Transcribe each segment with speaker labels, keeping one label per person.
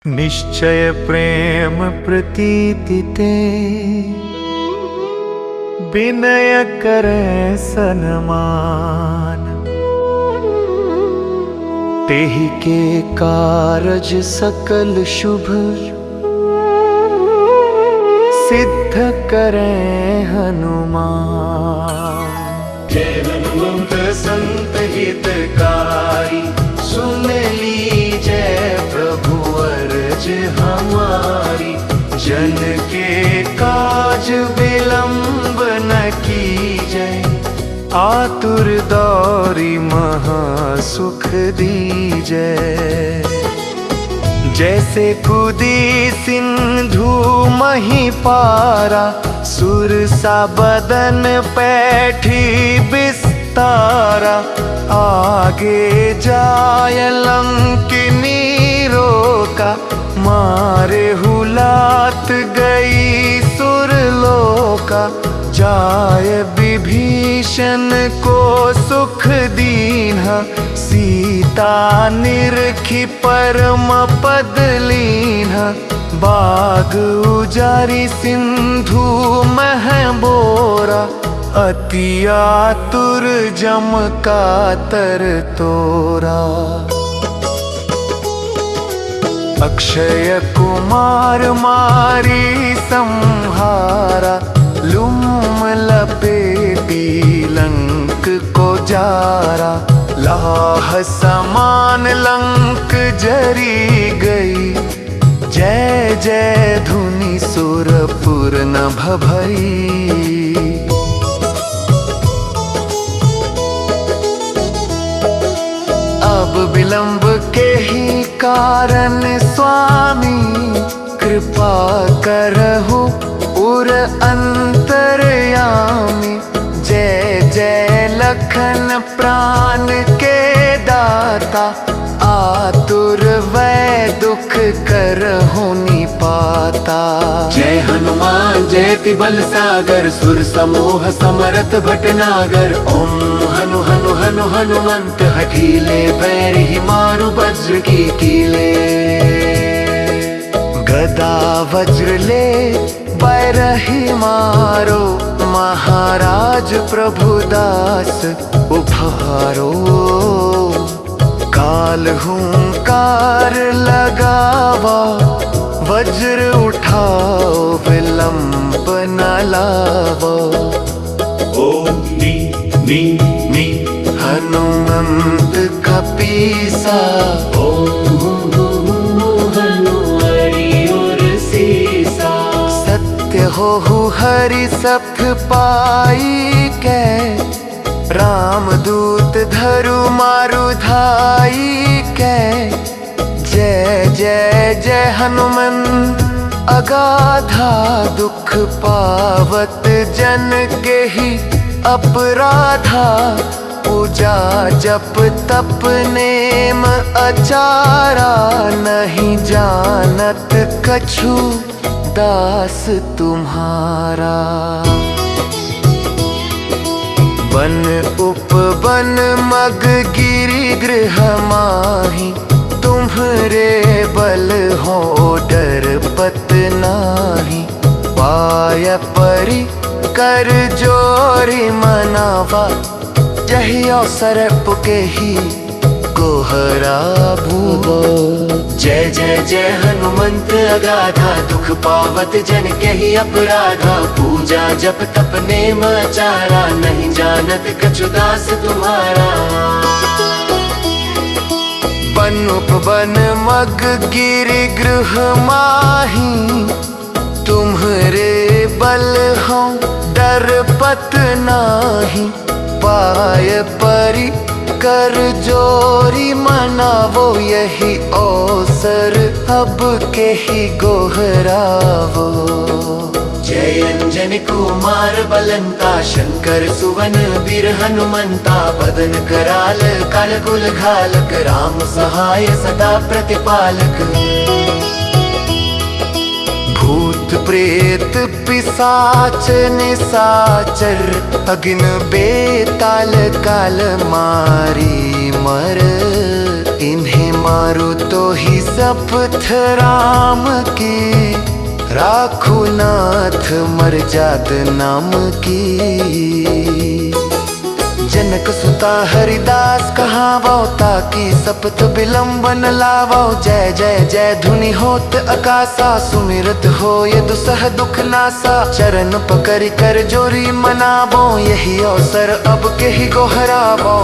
Speaker 1: निश्चय प्रेम प्रतीति ते विनय करे सन्मान। तेहि के कारज सकल शुभ सिद्ध करे हनुमान। जय हनुमंत संत हितकारी, सुन लीजय प्रभु अर्ज हमारी। जन के काज विलंब न कीजय, आतुर दौरी महा सुख दीजय। जैसे कूदी सिंधु मही पारा, सुरसा बदन पैठी बिस्तारा। आगे जाय लंकिनी रोका, मारे हुलात गई सुरलोका। जाय विभीषण को सुख दीन्हा, सीता निरखी परम पद लीन्हा। बाग उजारी सिंधु मह बोरा, अति आतुर जम कातर तोरा। अक्षय कुमार मारी संहारा, लूम लपेटी लंक को जारा। लाह समान लंक जरी गई, जय जय धुनि सुरपुर न भभई। अब विलंब के ही कारण स्वामी, कृपा करहु उर अंतरयामी। जय जय लखन प्राण के दाता, आतुर वै दुख करहु निपाता।
Speaker 2: जय हनुमान जयति बल सागर, सुर समूह समरथ भटनागर। ओम हनु हनु हनु हनुमंत, हठीले पैर ही मारु वज्र की कीले।
Speaker 1: गदा वज्र ले बैरही मारो, महाराज प्रभुदास उभारो। काल हुंकार लगावा, वज्र उठाओ विलंब न लावो।
Speaker 2: ओम नी नी नी
Speaker 1: हनुमंत कपीसा,
Speaker 2: ओम हनु हरि उर सीसा।
Speaker 1: सत्य हो हरि सख पाई कै, रामदूत धरु मारु धाई कै। जय जय जय हनुमंत अगाधा, दुख पावत जन के ही अपराधा। पूजा जप तप नेम अचारा, नहीं जानत कछु दास तुम्हारा। बन उपवन मग गिरि गृह माही, तुम्हरे बल हो डर पत नाही। पाय परि कर जोरी मनावा, जहि अवसर पुके ही कोहरा भूगो।
Speaker 2: जय जय जय हनुमंत अगाधा, दुख पावत जन के ही अपराधा। पूजा जप तप नेम आचारा, नहीं जानत कछु दास तुम्हारा।
Speaker 1: बन उपवन मग गिरि गृह माही, तुम्हरे बल हो डर पत नाही। पाय परि कर जोरी मनावो, यही अवसर अब के ही गोहरावो।
Speaker 2: जय अंजन कुमार बलंता, शंकर सुवन वीर हनुमंता। बदन कराल काल कुल घालक, राम सहाय सदा प्रतिपालक।
Speaker 1: भूत प्रेत पिशाच निशाचर, अग्नि बेताल काल मारी मर इन्हें मारू तो ही शपथ राम की, राखू नाथ मर्याद नाम की। जनक सुता हरिदास कहावो, ताकि सपत विलंब न लावो। जय जय जय धुनि होत आकाशा, सुमिरत हो ये दुसह दुख नासा। चरण पकड़ कर जोरी मनावो, यही अवसर अब के ही गोहरावो।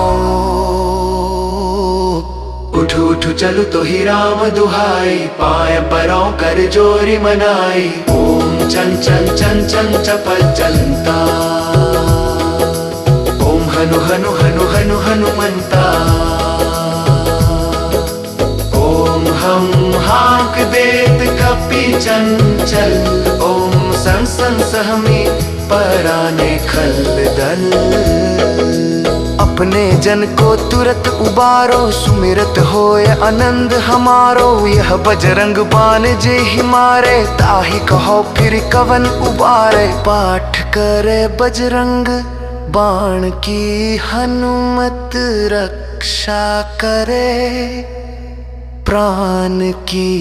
Speaker 2: उठू उठू चलू तो ही राम दुहाई, पाय परों कर जोरी मनाई। ओम चन चन चन चन चपल चलता, ओम हनु हनु हनु हनु हनुमंता। ओम हम हाक देत कपि चंचल, ओम सं सं सहमी पराने खल दल। अपने जन को तुरत उबारो, सुमिरत होए आनंद हमारो। यह बजरंग बाण जे ही मारे, ताही कहो फिर कवन उबारे। पाठ करे बजरंग बाण की, हनुमत रक्षा करे प्राण की।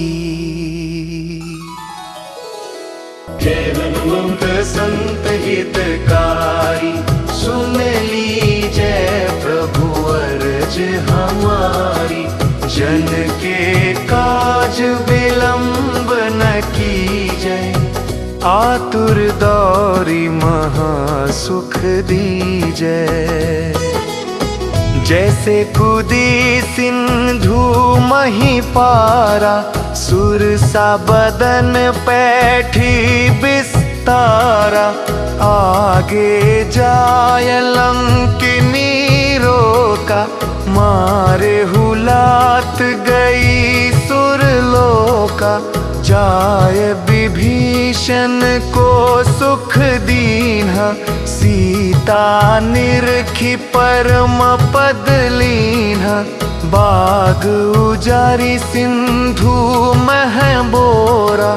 Speaker 2: जय हनुमंत संत हितकारी, सुन लीजय प्रभु अर्ज हमारी। जन के काज विलंब न कीजय, आतुर दौरी महासुख दीजय। जैसे कूदी सिंधु मही पारा, सुरसा बदन पैठी बिस्तारा। आगे जाय लंकिनी रोका, मारे हुलात गई सुरलोका। जाय विभीषण को सुख दीन्हा, सीता निरखी परम पद लीन्हा। बाग उजारी सिंधु मह बोरा,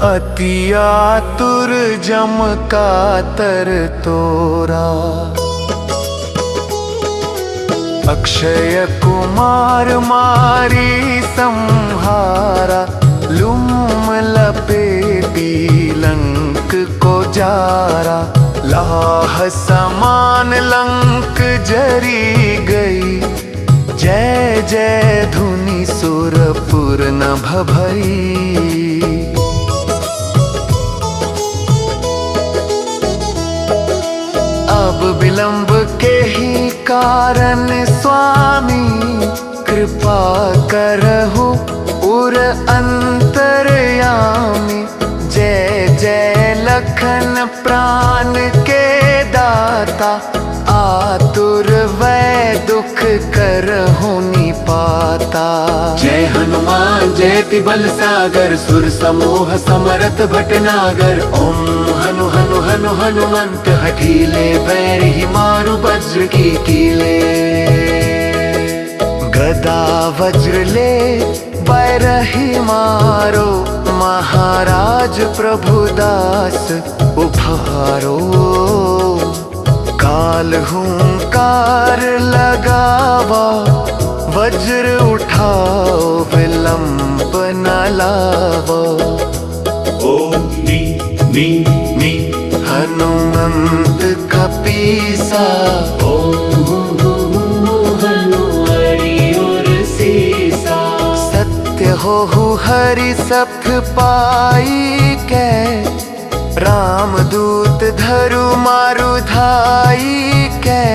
Speaker 2: अति आतुर जम का तर तोरा। अक्षय कुमार मारी संहारा, लूम लपेटी लंक को जारा। लाह समान लंक जरी गई, जय जय धुनि सुरपुर न भभई। अब विलंब के ही कारण स्वामी, कृपा करहु उर अंतरयामी। जय जय लखन प्राण के दाता, आतुर वै दुख करहु निपाता। जय हनुमान जयति बल सागर, सुर समूह समरथ भटनागर। ओम हनु हनु हनु हनुमंत, हठीले पैर ही मारू वज्र की कीले।
Speaker 1: गदा वज्र ले बैरही मारो, महाराज प्रभुदास उभारो। काल हुंकार लगावा, वज्र उठाओ विलंब न लावो।
Speaker 2: ओम नी नी नी
Speaker 1: हनुमंत कपीसा, हो हरि सप्त पाई के। रामदूत धरु मारु धाई के।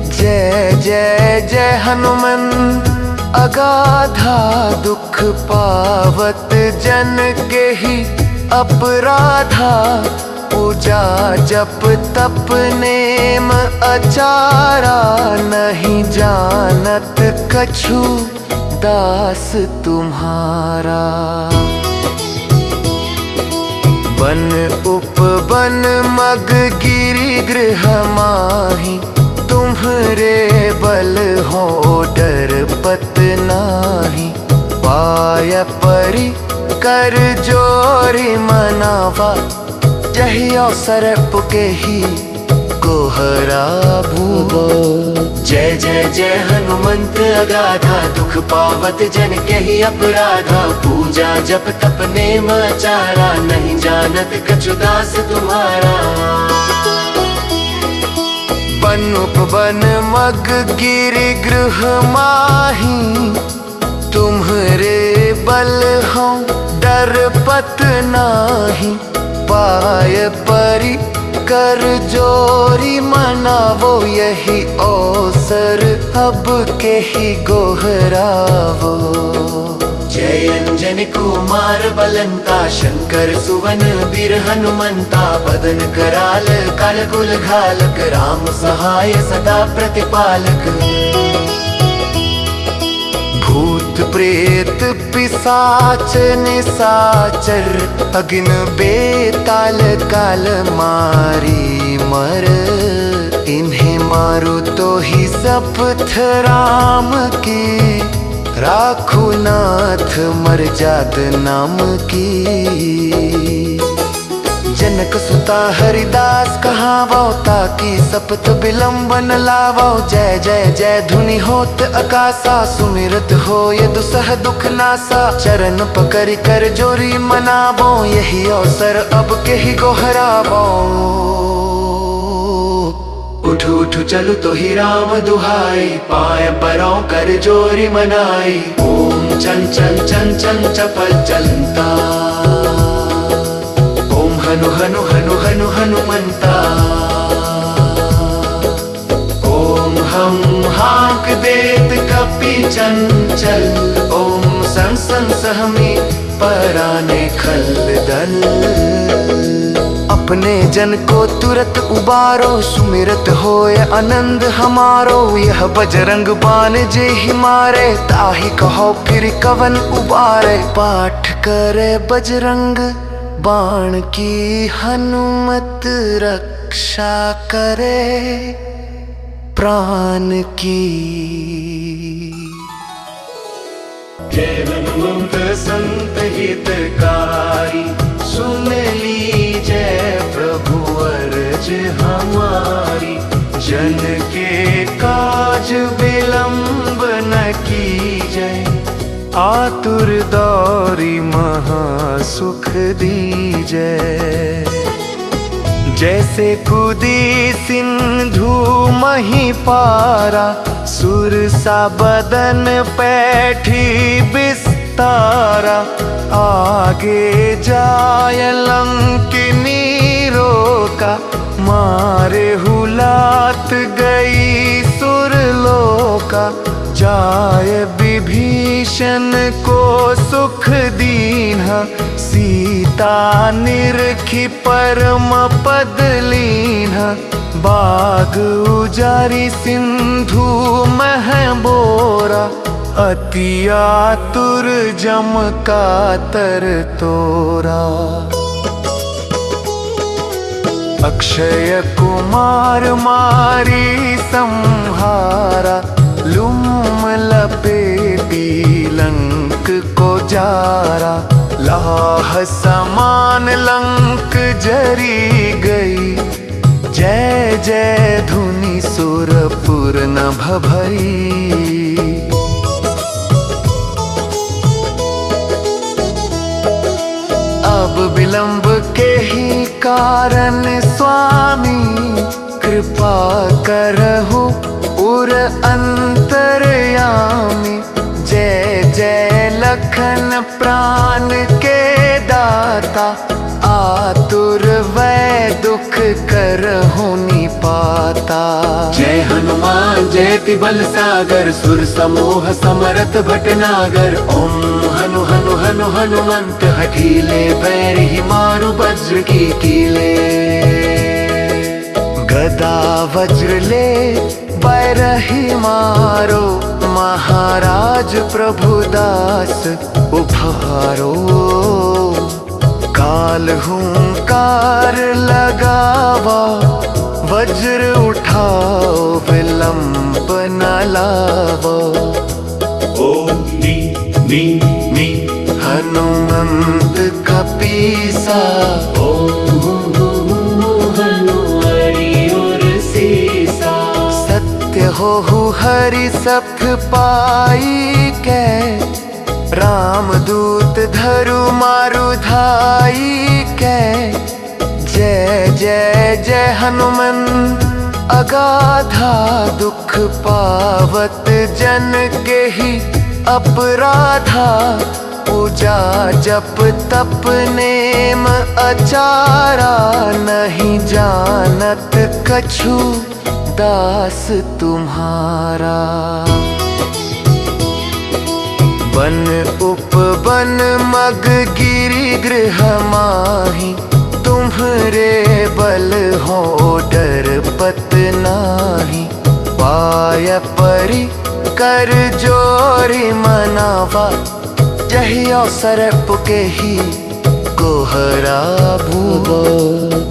Speaker 1: जय जय जय हनुमंत अगाधा दुख पावत जन के ही अपराधा। पूजा जप तप नेम अचारा, नहीं जानत कछु दास तुम्हारा। बन उपवन मग गिरि गृह माही, तुम्हरे बल हो डर पत नाही। पाय परि कर जोरी मनावा, जहि अवसर पुके ही गोहरा भूगो।
Speaker 2: जय जय जय हनुमंत अगाधा, दुख पावत जन के ही अपराधा। पूजा जप तप नेम आचारा, नहीं जानत कछु दास तुम्हारा।
Speaker 1: बन उपवन मग गिरि गृह माही, तुम्हरे बल हो डर पत नाही। पाय परी कर जोरी मनावो, यही अवसर अब के ही गोहरावो।
Speaker 2: जय अंजनी कुमार बलंता, शंकर सुवन वीर हनुमंता। बदन कराल काल कुल घालक, राम सहाय सदा प्रतिपालक।
Speaker 1: भूत प्रेत पिशाच निशाचर, अग्नि बेताल काल मारी मर। इन्हें मारू तो ही शपथ राम की, राखू नाथ मर्याद नाम की। जनक सुता हरिदास कहावो, ताकि सपत विलंबन लावो। जय जय जय धुनि होत आकाशा, सुमिरत हो ये दुसह दुख नासा। चरण पकड़ कर जोरी मनावो, यही अवसर अब के ही गोहरावो।
Speaker 2: उठू उठू चलू तो ही राम दुहाई, पाय परों कर जोरी मनाई। ओम चल चल चल चल चपल चलता, ओम हनु हनु हनु हनु हनुमंता। ओम हम हाक देत कपि चंचल, ओम सं सं सहमी पराने खल दल।
Speaker 1: अपने जन को तुरत उबारो, सुमिरत होए आनंद हमारो। यह बजरंग बाण जे ही मारे, ताहि कहो फिर कवन उबारे। पाठ करे बजरंग बाण की, हनुमत रक्षा करे प्राण की।
Speaker 2: जय हनुमंत संत हितकारी, सुन लीजय प्रभु अर्ज हमारी। जन के काज विलंब न कीजय, आतुर दौरी महासुख दीजय। जैसे कूदी सिंधु मही पारा, सुरसा बदन पैठी बिस्तारा। आगे जाय लंकिनी रोका, मारे हुलात गई सुरलोका। जाय विभीषण को सुख दीन्हा, सीता निरखी परम पद लीन्हा। बाग उजारी सिंधु मह बोरा, अति आतुर जम कातर तोरा। अक्षय कुमार मारी संहारा, लूम लपेटी लंक को जारा। लाह समान लंक जरी गई, जय जय धुनि सुरपुर न भभई। अब विलंब के ही कारण स्वामी, कृपा करहु उर अंतरयामी। जय जय लखन प्राण के दाता, आतुर वै दुख करहु निपाता। जय हनुमान जयति बल सागर, सुर समूह समरथ भटनागर। ओम हनु हनु हनु हनुमंत, हठीले पैर ही मारू वज्र की कीले।
Speaker 1: गदा वज्र ले बैरही मारो, महाराज प्रभुदास उभारो। काल हुंकार लगावा, वज्र उठाओ विलंब न लावो।
Speaker 2: ओम नी नी
Speaker 1: हनुमंत कपीसा,
Speaker 2: ओम हनु हरि और
Speaker 1: सत्य हो हरि सप्त पाई के, रामदूत धरु मारु धाई के। जय जय जय हनुमन अगाधा दुख पावत जन के ही अपराधा। पूजा जप तप नेम अचारा, नहीं जानत कछु दास तुम्हारा। बन उपवन मग गिरि गृह माही, तुम्हरे बल हो डर पत नाही। पाय परि कर जोरी मनावा, जहि अवसर पुके ही गोहराबू।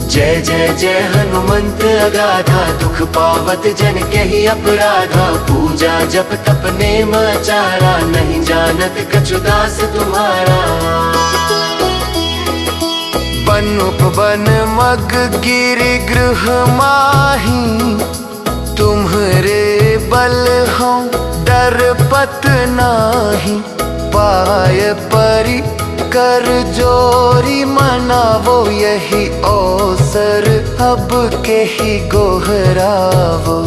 Speaker 1: जय जय जय हनुमंत अगाधा, दुख पावत जन के ही अपराधा। पूजा जप तप नेम आचारा, नहीं जानत कछु दास तुम्हारा। बन उपवन मग गिरि गृह माही, तुम्हरे बल हो डर पत नाही। पाय परि कर जोरी मनावो, यही अवसर अब के ही गोहरावो।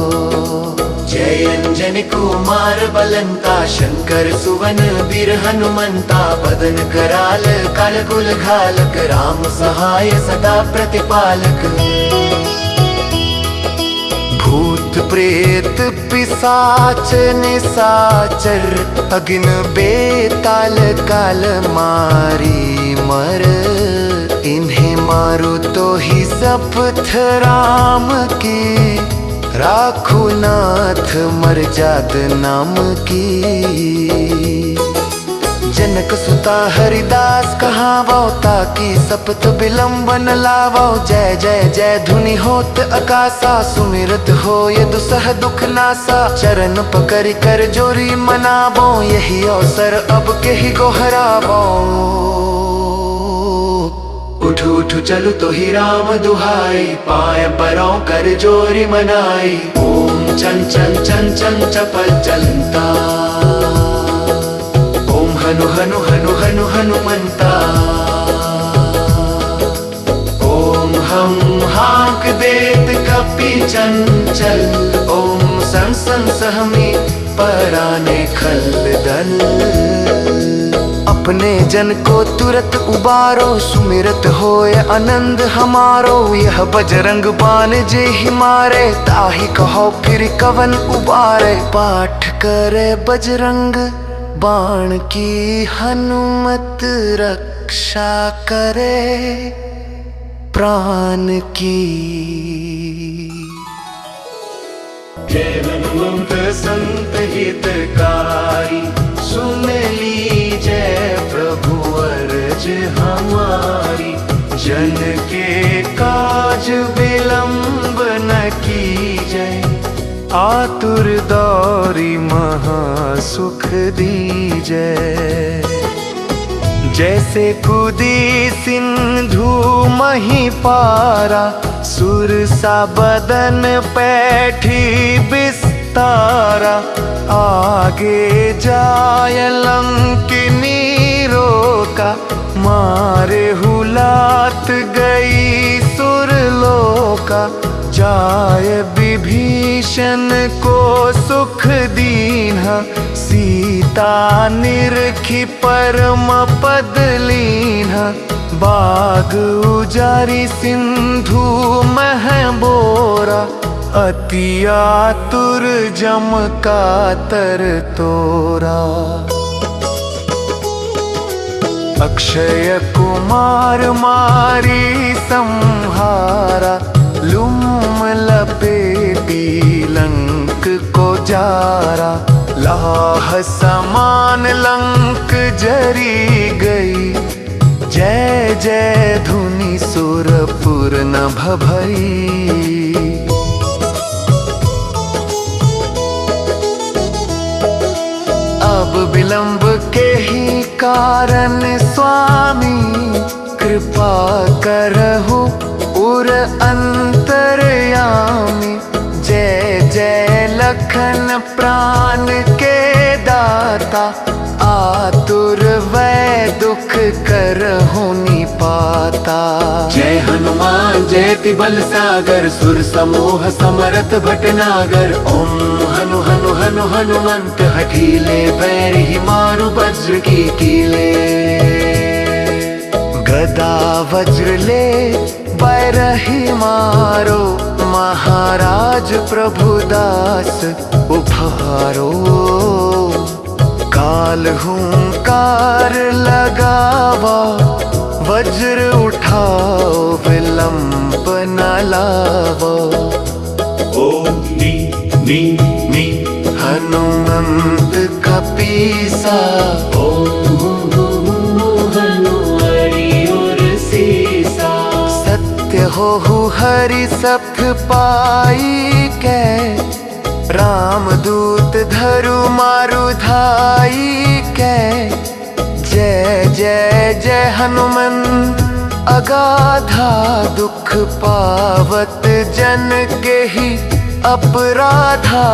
Speaker 1: जय अंजनी कुमार बलंता, शंकर सुवन वीर हनुमंता। बदन कराल काल कुल घालक, राम सहाय सदा प्रतिपालक। भूत प्रेत पिशाच निशाचर, अग्न बेताल काल मारी मर। इन्हें मारो तो ही शपथ राम की, राखो नाथ मर्याद नाम की। जनक सुता हरिदास कहावो, ताकि सपत विलंब न लावो। जय जय जय धुनि होत आकाशा, सुमिरत हो ये दुसह दुख नासा। चरण पकड़ कर जोरी मनावो, यही अवसर अब के ही गोहरावो। उठू उठू चलू तो ही राम दुहाई, पाय परों कर जोरी मनाई। ओम चन चन चन चन चपल चलता, ओम हनु हनु हनु हनु हनुमंता। ओम हम हाक देत कपि चंचल, ओम सं सं सहमी पराने खलदल। अपने जन को तुरत उबारो, सुमिरत होए आनंद हमारो। यह बजरंग बाण जे ही मारे, ताहि कहो फिर कवन उबारे। पाठ करे बजरंग बाण की, हनुमत रक्षा करे प्राण की। जय हनुमंत संत हितकारी, सुन लीजय प्रभु अर्ज हमारी। जन के काज विलंब न कीजय, आतुर दौरी महा सुख दीजय। जैसे कूदी सिंधु मही पारा, सुरसा बदन पैठी बिस्तारा। आगे जाय लंकिनी रोका, मारे हुलात गई सुरलोका। जाय विभीषण को सुख दीन्हा, सीता निरखी परम पद लीन्हा। बाग उजारी सिंधु मह बोरा, अति आतुर जम का तर तोरा। अक्षय कुमार मारी संहारा, लूम लपेटी लंक को जारा। लाह समान लंक जरी गई, जय जय धुनि सुरपुर न भभई। अब विलंब के ही कारण स्वामी, कृपा करहु उर अंतरयामी। जय जय लखन प्राण के दाता, आतुर वै दुख करहु निपाता।
Speaker 2: जय हनुमान जयति बल सागर, सुर समूह समरथ भटनागर। ओम हनु हनु हनु हनुमंत, हठीले बैरही मारु वज्र की कीले।
Speaker 1: गदा वज्र ले बैरही मारो, महाराज प्रभुदास उभारो। काल हुंकार लगावा, वज्र उठाओ विलंब न लावो।
Speaker 2: ओम नी
Speaker 1: हनुमंत कपीसा, सत्य हो हरि सत्य पाई कै, रामदूत धरु मारु धाई कै। जय जय जय हनुमन अगाधा, दुख पावत जन के ही अपराधा।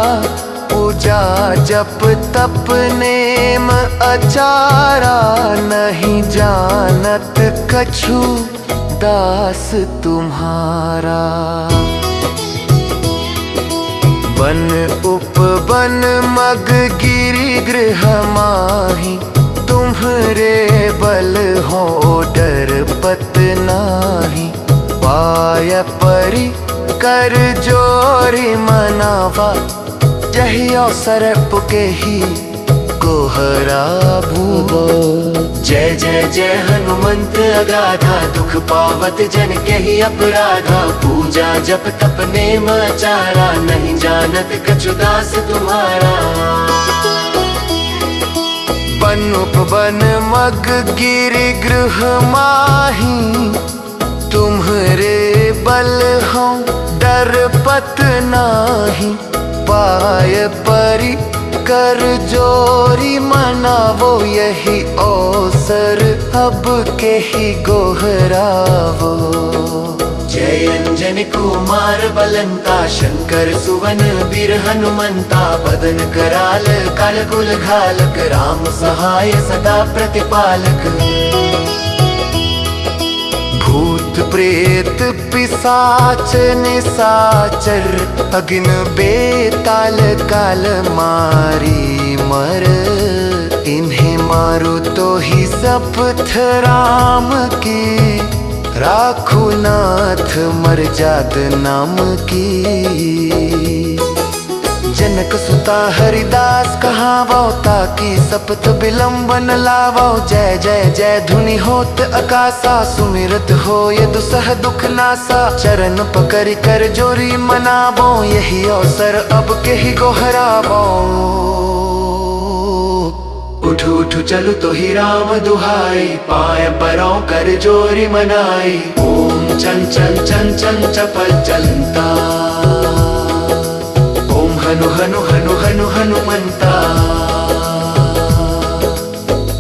Speaker 1: पूजा जप तप नेम अचारा, नहीं जानत कछु दास तुम्हारा। बन उपवन मग गिरि गृह माही, तुम्हरे बल हो डर पत नाही। पाय परि कर जोरी मनावा, जहि अवसर पुके ही कोहरा भूगो।
Speaker 2: जय जय जय हनुमंत अगाधा, दुख पावत जन के ही अपराधा। पूजा जप तप नेम आचारा, नहीं जानत कछु दास तुम्हारा।
Speaker 1: बन उपवन मग गिरि गृह माही, तुम्हरे बल हो डर पत नाही। पाय परि कर जोरी मनावो, यही अवसर अब के ही गोहरावो।
Speaker 2: जय अंजनी कुमार बलंता, शंकर सुवन वीर हनुमंता। बदन कराल काल कुल घालक, राम सहाय सदा प्रतिपालक।
Speaker 1: भूत प्रेत पिशाच निशाचर, अग्नि बेताल काल मारी मर। इन्हें मारू तो ही शपथ राम की, राखू नाथ मर्याद नाम की। जनक सुता हरिदास कहावो, ताकि सपथ बिलंब न लावो। जय जय जय धुनि होत अकासा, सुमिरत हो ये दुसह दुख नासा। चरण पकड़ कर जोरी मनावो, यही अवसर अब के ही गोहरावो।
Speaker 2: उठू उठू चलु तो ही राम दुहाई, पाय परों कर जोरी मनाई। ओम चल चल चल चल चपल चलता, हनु हनु हनु हनु हनुमंता।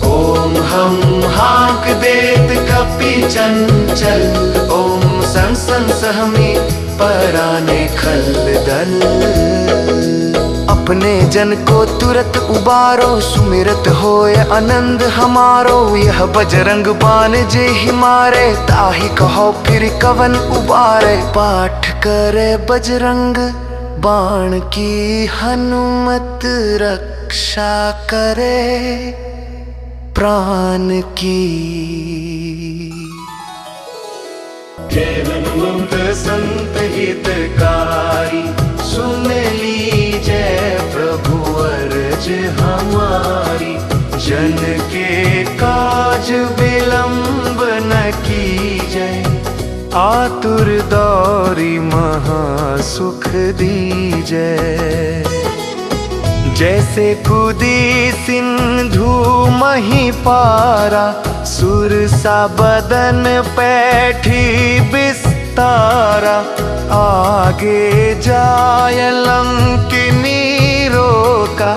Speaker 2: ओम हम हाक देत कपि चंचल, ओम सन सन सहमी पराने खल दल। अपने जन को तुरत उबारो, सुमिरत होए आनंद हमारो। यह बजरंग बान जे ही मारे, ताहि कहो फिर कवन उबारे। पाठ करे बजरंग बाण की, हनुमत रक्षा करे प्राण की। जय हनुमंत संत हितकारी, सुन लीजय प्रभु अर्ज हमारी। जन के काज विलंब न कीजय, आतुर दौरी महासुख दीजय। जैसे कूदी सिंधु मही पारा, सुरसा बदन पैठी बिस्तारा। आगे जाय लंकिनी रोका,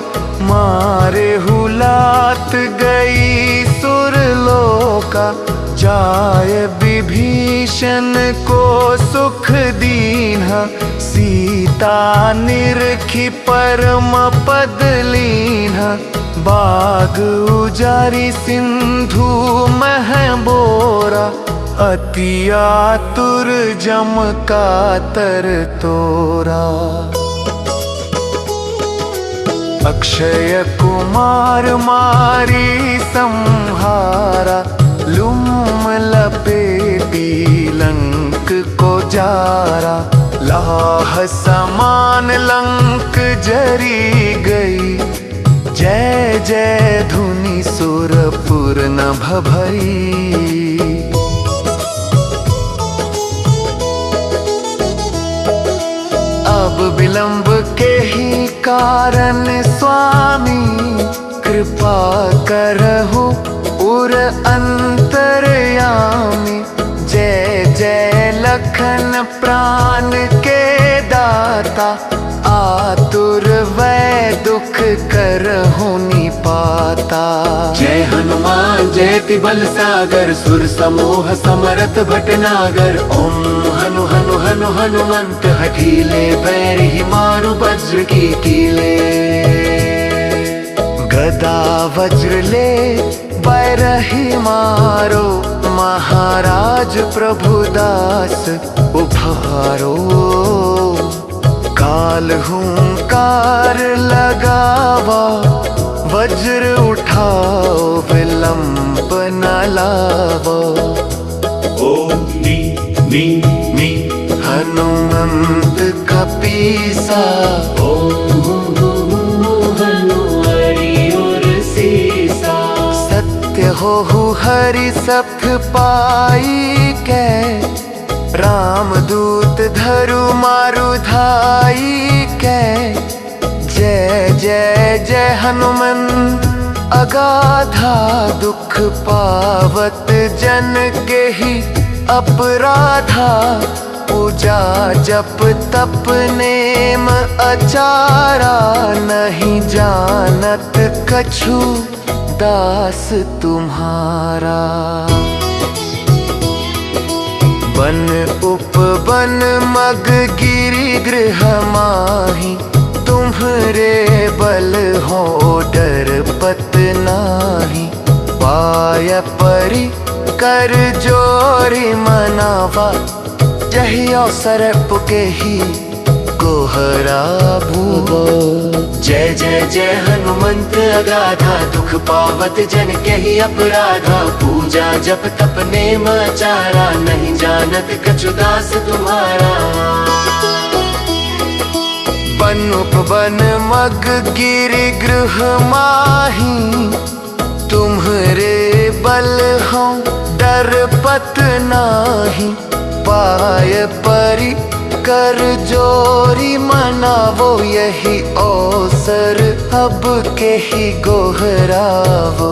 Speaker 2: मारे हुलात गई सुरलोका। जाय विभीषण को सुख
Speaker 1: दुख दीन्हा, सीता निरखी परम पद लीन्हा। बाग उजारी सिंधु मह बोरा, अति आतुर जम कातर तोरा। अक्षय कुमार मारी संहारा, लूम लपेटी लंक को जारा। लाह समान लंक जरी गई, जय जय धुनि सुरपुर न भभई। अब विलंब के ही कारण स्वामी, कृपा करहु उर अंतरयामी। जय जय लखन प्राण के दाता, आतुर वै दुख करहु निपाता।
Speaker 2: जय हनुमान जयति बल सागर, सुर समूह समरथ भटनागर। ओम हनु हनु हनु हनुमंत, हठीले पैर ही मारु वज्र की कीले।
Speaker 1: गदा वज्र ले बैरही मारो, महाराज प्रभुदास उभारो। काल हुंकार लगावा, वज्र उठाओ विलंब न लावो।
Speaker 2: ओम नी नी
Speaker 1: हनुमंत कपीसा, सत्य हो हरि सख पाई कै। रामदूत धरु मारु धाई कै। जय जय जय हनुमन अगाधा, दुख पावत जन के ही अपराधा। पूजा जप तप नेम अचारा, नहीं जानत कछु दास तुम्हारा। बन उपवन मग गिरि गृह माही, तुम्हरे बल हो डर पत नाही। पाय परि कर जोरी मनावा, जहि अवसर पुके ही गोहराबू।
Speaker 2: जय जय जय हनुमंत अगाधा, दुख पावत जन के ही अपराधा। पूजा जप तप नेम आचारा, नहीं जानत कछु दास तुम्हारा।
Speaker 1: बन उपवन मग गिरि गृह माही, तुम्हरे बल हो डर पत नाही। पाय परि कर जोरी मनावो, यही अवसर अब के ही गोहरावो।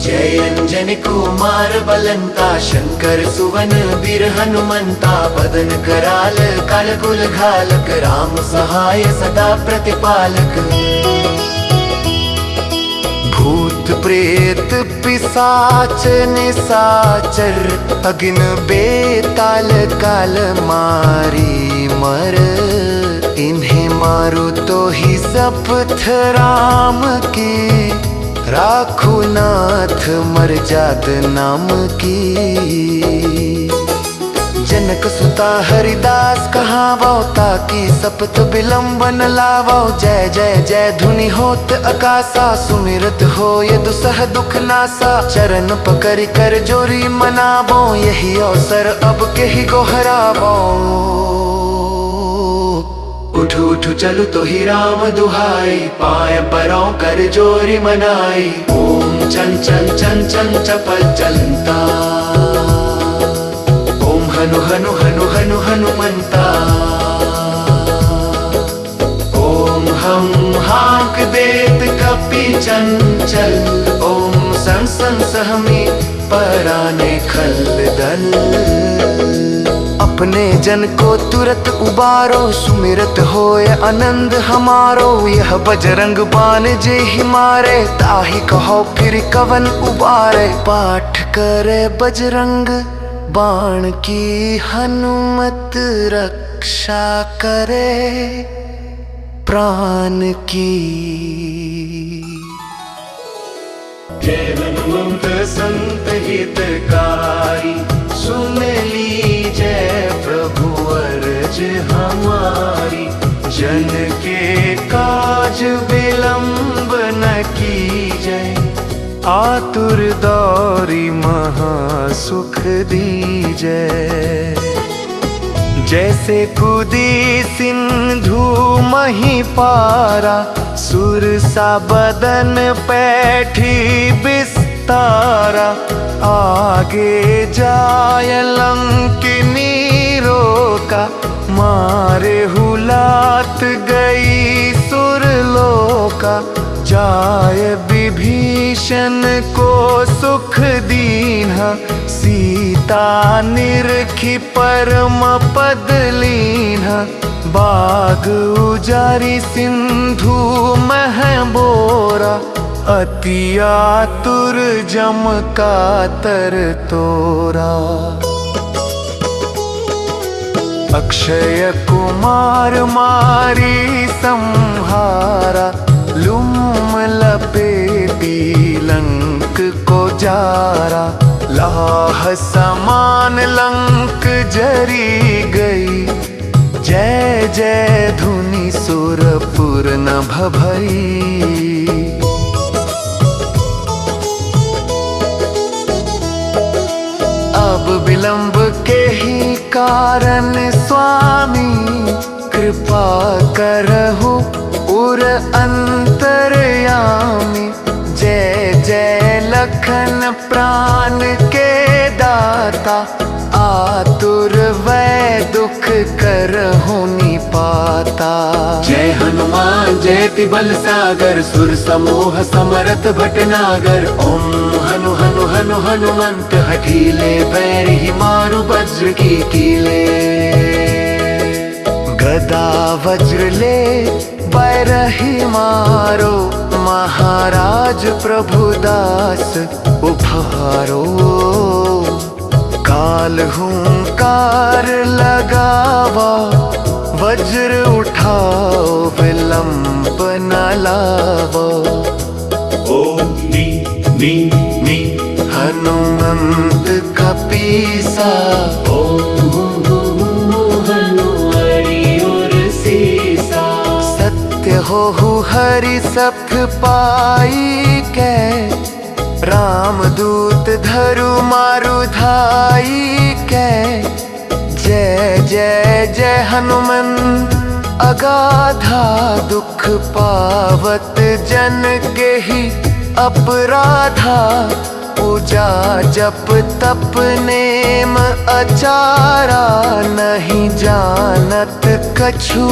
Speaker 2: जय अंजनी कुमार बलंता, शंकर सुवन वीर हनुमंता। बदन कराल काल कुल घालक, राम सहाय सदा प्रतिपालक।
Speaker 1: भूत प्रेत पिशाच निशाचर, अग्न बेताल काल मारी मर। इन्हें मारू तो ही शपथ राम की, राखू नाथ मर्याद नाम की। जनक सुता हरिदास कहावो, ताकि सपथ विलंब न लावो। जय जय जय धुनि होत आकाशा, सुमिरत हो ये दुसह दुख नासा। चरण पकड़ कर जोरी मनावो, यही अवसर अब के ही गोहरावो।
Speaker 2: उठू उठू चलू तो ही राम दुहाई, पाय परों कर जोरी मनाई। ओम चल चल चल चल चपल चलता, ओम हनु हनु हनु हनु हनुमंता। ओम हम हाक देत कपि चंचल, ओम सन सन सहमी पराने खल दल। अपने जन को तुरत उबारो, सुमिरत होए आनंद हमारो। यह बजरंग बान जे ही मारे, ताही कहो फिर कवन उबारे। पाठ करे बजरंग
Speaker 1: बाण की हनुमत रक्षा करे प्राण की।
Speaker 2: जय हनुमंत संत हितकारी, सुन लीजय प्रभु अर्ज हमारी। जन के काज विलंब न कीजय, आतुर दौरी महासुख दीजय। जैसे कूदी सिंधु मही पारा, सुरसा बदन पैठी बिस्तारा। आगे जाय लंकिनी रोका, मारे हुलात गई सुरलोका। जाय विभीषण को सुख दीन्हा, सीता निरखी परम पद लीन्हा। बाग उजारी सिंधु मह बोरा, अति आतुर जम का तर तोरा। अक्षय कुमार मारी संहारा, लूम लपेटी लंक को जारा। लाह समान लंक जरी गई, जय जय धुनि सुरपुर न भभई। अब विलंब के ही कारण स्वामी, कृपा करहु उर अंतरयामी। जय जय लखन प्राण के दाता, आतुर वै दुख करहु निपाता। जय हनुमान जयति बल सागर, सुर समूह समरथ भटनागर। ओम हनु हनु हनु हनुमंत, हठीले बैरी मारु वज्र की कीले।
Speaker 1: गदा वज्र ले बैरही मारो, महाराज प्रभुदास उभारो। काल हुंकार लगावा, वज्र उठाओ विलंब न लावो।
Speaker 2: ओम नी
Speaker 1: हनुमंत कपीसा, सत्य हो हरि सत्य पाई कै। रामदूत धरु मारु धाई कै। जय जय जय हनुमंत अगाधा, दुख पावत जन के ही अपराधा। पूजा जप तप नेम अचारा, नहीं जानत कछु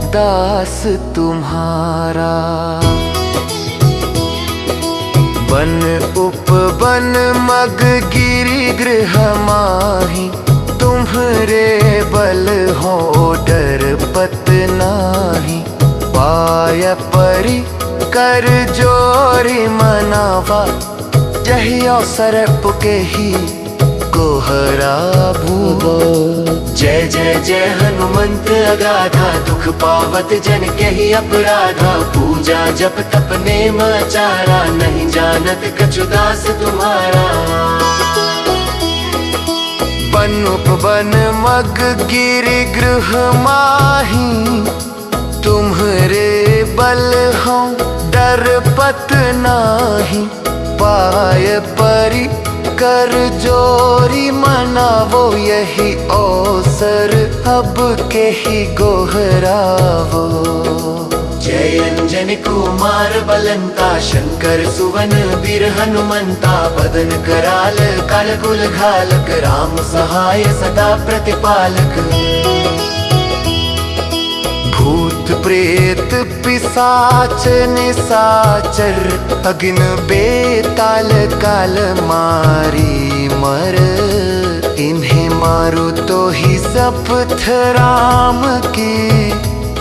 Speaker 1: दास तुम्हारा। बन उपवन मग गिरि गृह माही, तुम्हरे बल हो डर पत नाही। पाय परि कर जोरी मनावा, जहि अवसर पुके ही गोहरा भूगो।
Speaker 2: जय जय जय हनुमंत अगाधा, दुख पावत जन के ही अपराधा। पूजा जप तप नेम आचारा, नहीं जानत कछु दास तुम्हारा।
Speaker 1: बन उपवन मग गिरि गृह माही, तुम्हरे बल हो डर पत नाही। पाय परि कर जोरी मनावो, यही अवसर अब के ही गोहरावो।
Speaker 2: जय अंजनी कुमार बलंता, शंकर सुवन वीर हनुमंता। बदन कराल काल कुल घालक, राम सहाय सदा प्रतिपालक। भूत प्रेत पिशाच निशाचर, अग्न बेताल काल मारी मर। इन्हें मारो तो ही शपथ राम की,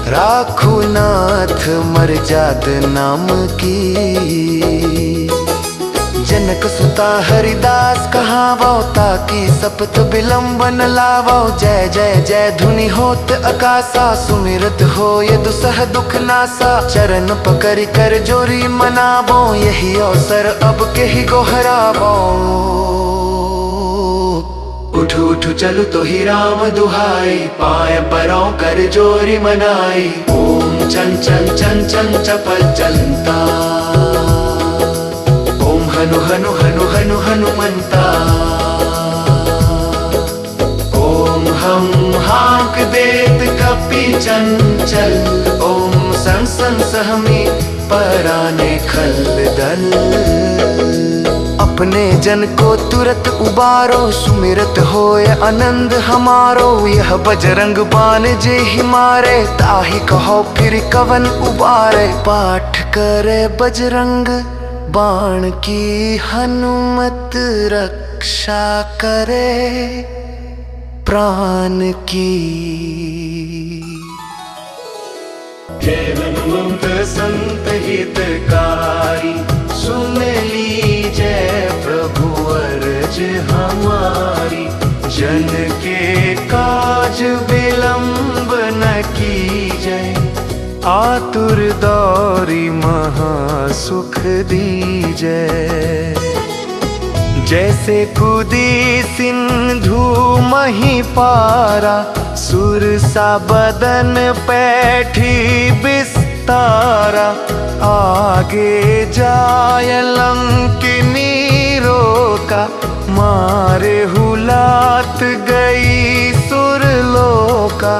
Speaker 2: राखो नाथ मर्याद नाम की। जन
Speaker 1: जनक सुता हरिदास कहावो ताकि सपत बिलंबन लावो। जय जय जय धुनि होत अकासा, सुमिरत हो ये दुसह दुख नासा। चरण पकड़ कर जोरी मनावो, यही अवसर अब के ही गोहरावो।
Speaker 2: उठ उठ चलु तो ही राम दुहाई, पाय परों कर जोरी मनाई। ओम चन चन चन चन चपल चलता, ओम हनु हनु हनु हनु हनुमंता। ओम हम हाक देत कपि चंचल, ओम सन सन सहमी पराने खल दल।
Speaker 1: अपने जन को तुरत उबारो, सुमिरत होए आनंद हमारो। यह बजरंग बाण जे ही मारे, ताहि कहो फिर कवन उबारे। पाठ करे बजरंग बाण की, हनुमत रक्षा करे प्राण की।
Speaker 2: जय हनुमंत संत हितकारी, सुन लीजय प्रभु अर्ज हमारी। जन के काज विलंब न कीजय, आतुर दौरी महासुख दीजय। जैसे कूदी सिंधु मही पारा, सुरसा बदन पैठी बिस्तारा। आगे जाय लंकिनी रोका, मारे हुलात गई सुरलोका।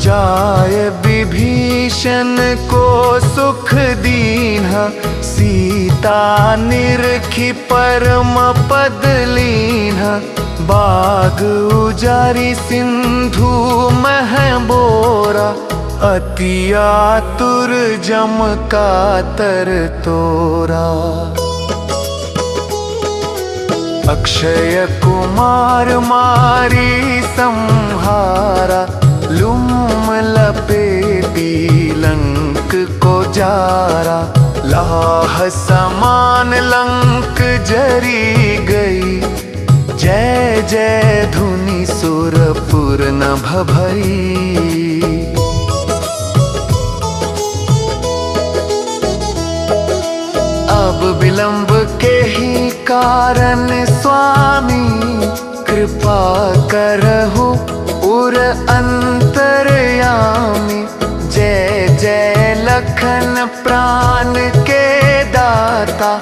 Speaker 2: जाय विभीषण को सुख दीन्हा, सीता निरखी परम पद लीन्हा। बाग उजारी सिंधु मह बोरा, अति आतुर जम कातर तोरा। अक्षय कुमार मारी संहारा, लूम लपेटी लंक को जारा। लाह समान लंक जरी गई, जय जय धुनि सुरपुर न भभई। अब विलंब के ही कारण स्वामी, कृपा करहु उर अंतरयामी। जय जय लखन प्राण के दाता,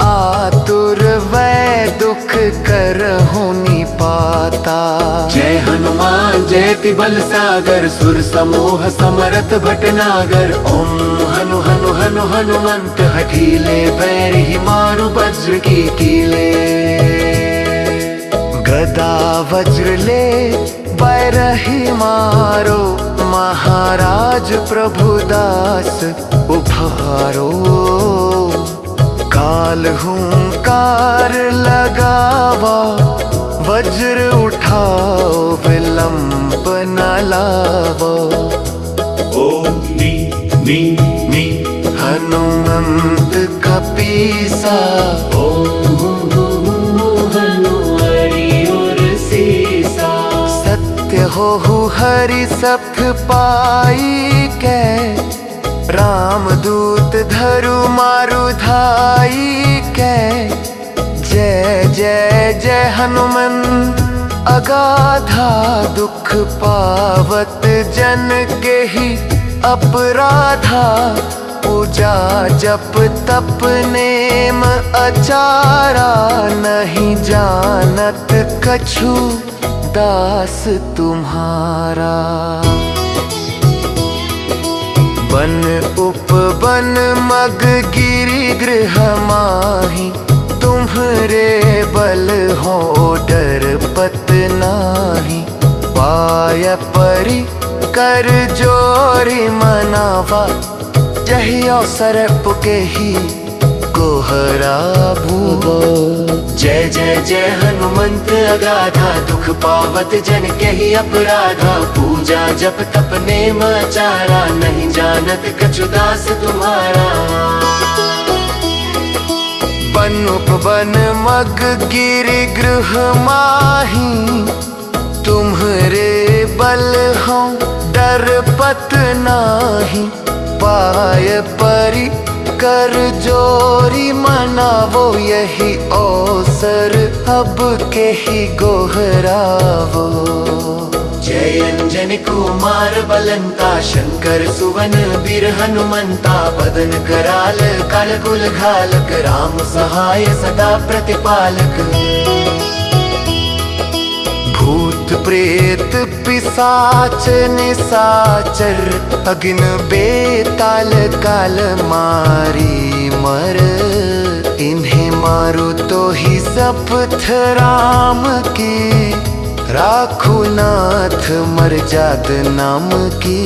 Speaker 2: आतुर वै दुख करहु निपाता। जय हनुमान जयति बल सागर, सुर समूह समरथ भटनागर। ओम हनु हनु हनु हनुमंत, हठीले पैर ही मारु वज्र की कीले।
Speaker 1: गदा वज्र ले बैरही मारो, महाराज प्रभुदास उभारो। काल हुंकार लगावा, वज्र उठाओ विलंब न लावो।
Speaker 2: ओम नी नी नी
Speaker 1: हनुमंत कपीसा, हो हरि सप्त पाई कै। रामदूत धरु मारु धाई कै। जय जय जय हनुमंत अगाधा, दुख पावत जन के ही अपराधा। पूजा जप तप नेम अचारा, नहीं जानत कछु दास तुम्हारा। बन उपवन मग गिरि गृह माही, तुम्हरे बल हो डर पत नाही। पाय परि कर जोरी मनावा, जहि अवसर पुके ही कोहरा भूगो। जय जय जय हनुमंत अगाधा, दुख पावत जन के ही अपराधा। पूजा जप तप नेम आचारा, नहीं जानत कछु दास तुम्हारा। अनुपवन मग गिरि गृह माही, तुम्हरे बल हो डर पत नाही। पाय परी कर जोरी मनावो, यही अवसर अब के ही गोहरावो। जय अंजनी कुमार बलंता, शंकर सुवन वीर हनुमंता। बदन कराल काल कुल घालक, राम सहाय सदा प्रतिपालक। भूत प्रेत पिशाच निशाचर, अग्न बेताल काल मारी मर। इन्हें मारो तो ही शपथ राम की, राखो नाथ मर जात नाम की।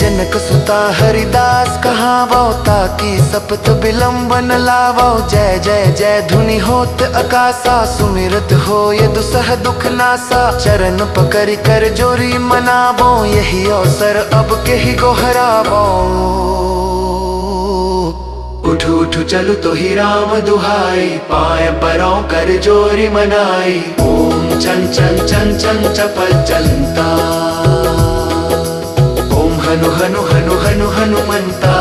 Speaker 1: जनक सुता हरिदास कहावो, ताकि सपत विलंब न लावो। जय जय जय धुनि होत आकाशा, सुमिरत हो ये दुसह दुख नासा। चरण पकड़ कर जोरी मनावो, यही अवसर अब के ही गोहरावो। उठू उठू चलू तो ही राम दुहाई, पाय परों कर जोरी मनाई। ओम चन चन चन चन चपल चलता, ओम हनु हनु हनु हनु हनुमंता।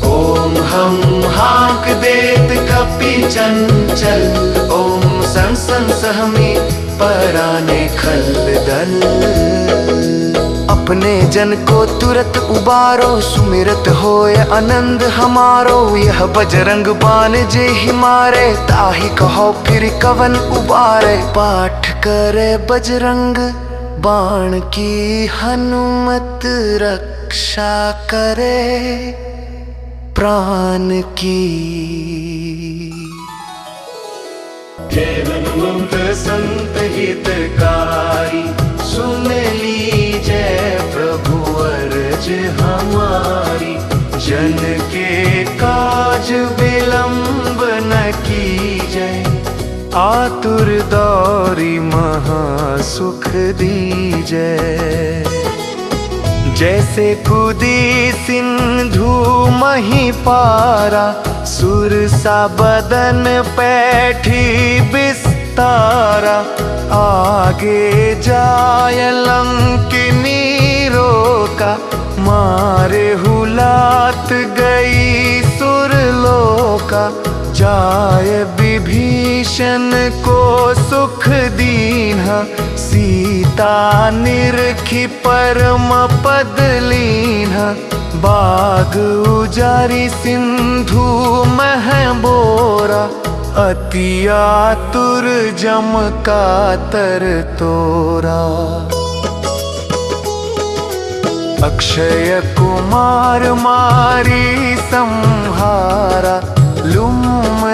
Speaker 1: ओम हम हाक देत कपि चंचल, ओम सन सन सहमी पराने खल दल। अपने जन को तुरत उबारो, सुमिरत होए आनंद हमारो। यह बजरंग बाण जे ही मारे, ताहि कहो फिर कवन उबारे। पाठ करे बजरंग बाण की, हनुमत रक्षा करे प्राण की। जय हनुमंत संत हितकारी, सुन लीजिए प्रभु अर्ज हमारी। जन के काज विलंब न कीजय, आतुर दौरी महा सुख दीजय। जैसे कूदी सिंधु मही पारा, सुरसा बदन पैठी बिस्तारा। आगे जाय लंकिनी रोका, मारे हुलात गई सुरलोका। जाय विभीषण को सुख दीन्हा, सीता निरखी परम पद लीन्हा। बाग उजारी सिंधु मह बोरा, अति आतुर जम कातर तोरा। अक्षय कुमार मारी संहारा, लूम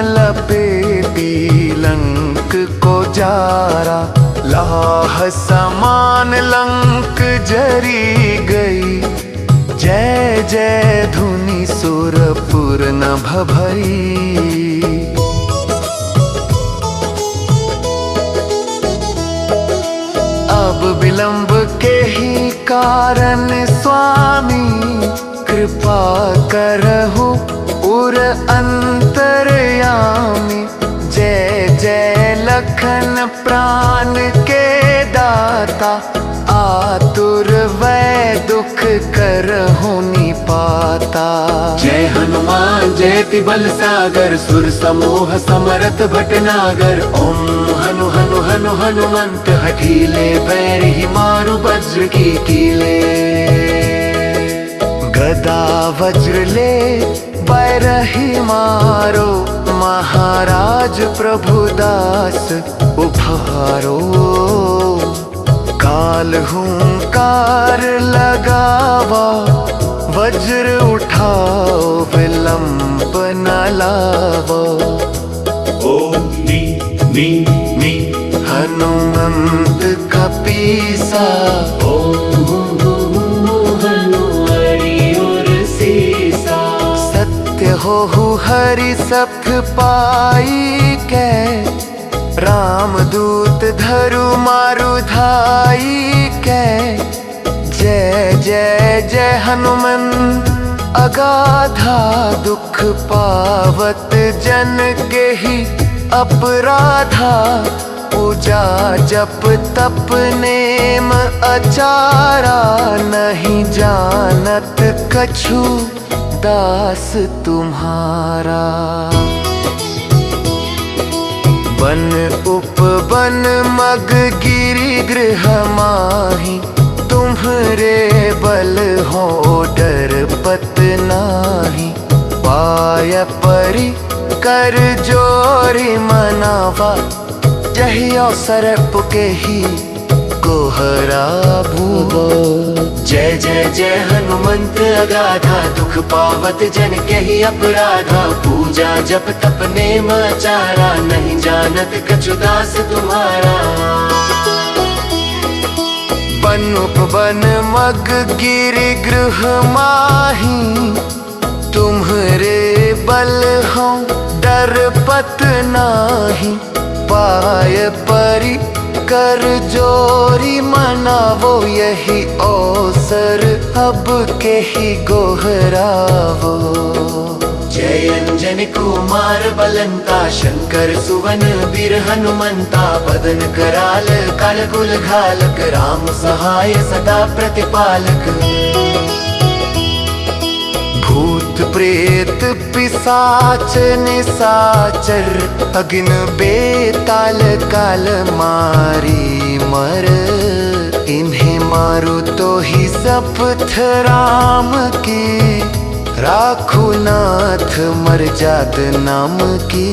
Speaker 1: लपेटी लंक को जारा। लाह समान लंक जरी गई, जय जय धुनि सुरपुर न भभई। अब विलंब के ही कारण स्वामी, कृपा करहु उर अंतरयामी। जय जय लखन प्राण के दाता, आतुर वै दुख करहु निपाता। जय हनुमान जयति बल सागर, सुर समूह समरथ भटनागर। ओम हनु हनु हनु हनुमंत, हठीले पैर ही मारु वज्र की कीले। गदा वज्र ले बैरही मारो, महाराज प्रभुदास उभारो। काल हुंकार लगावा, वज्र उठाओ विलंब न लावो।
Speaker 2: ओम नी नी नी
Speaker 1: हनुमंत कपीसा, हो हरि सप्त पाई कै। रामदूत धरु मारु धाई कै। जय जय जय हनुमंत अगाधा दुख पावत जन के ही अपराधा। पूजा जप तप नेम अचारा, नहीं जानत कछु दास तुम्हारा। बन उपवन मग गिरि गृह माही, तुम्हरे बल हो डर पत नाही। पाय परि कर जोरी मनावा, जही अवसर पुके ही कोहराबू।
Speaker 2: जय जय जय हनुमंत अगाधा, दुख पावत जन के ही अपराधा। पूजा जप तप नेम आचारा, नहीं जानत कछु दास तुम्हारा।
Speaker 1: बन उपवन मग गिरि गृह माही, तुम्हरे बल हो डर पत नाही। पाय परि कर जोरी मनावो, यही अवसर अब के ही गोहरावो।
Speaker 2: जय अंजनी कुमार बलंता, शंकर सुवन वीर हनुमंता। बदन कराल काल कुल घालक, राम सहाय सदा प्रतिपालक। भूत प्रेत पिशाच निशाचर, अग्न बेताल काल मारी मर। इन्हें मारो तो ही शपथ राम की, राखो नाथ मर्याद नाम की।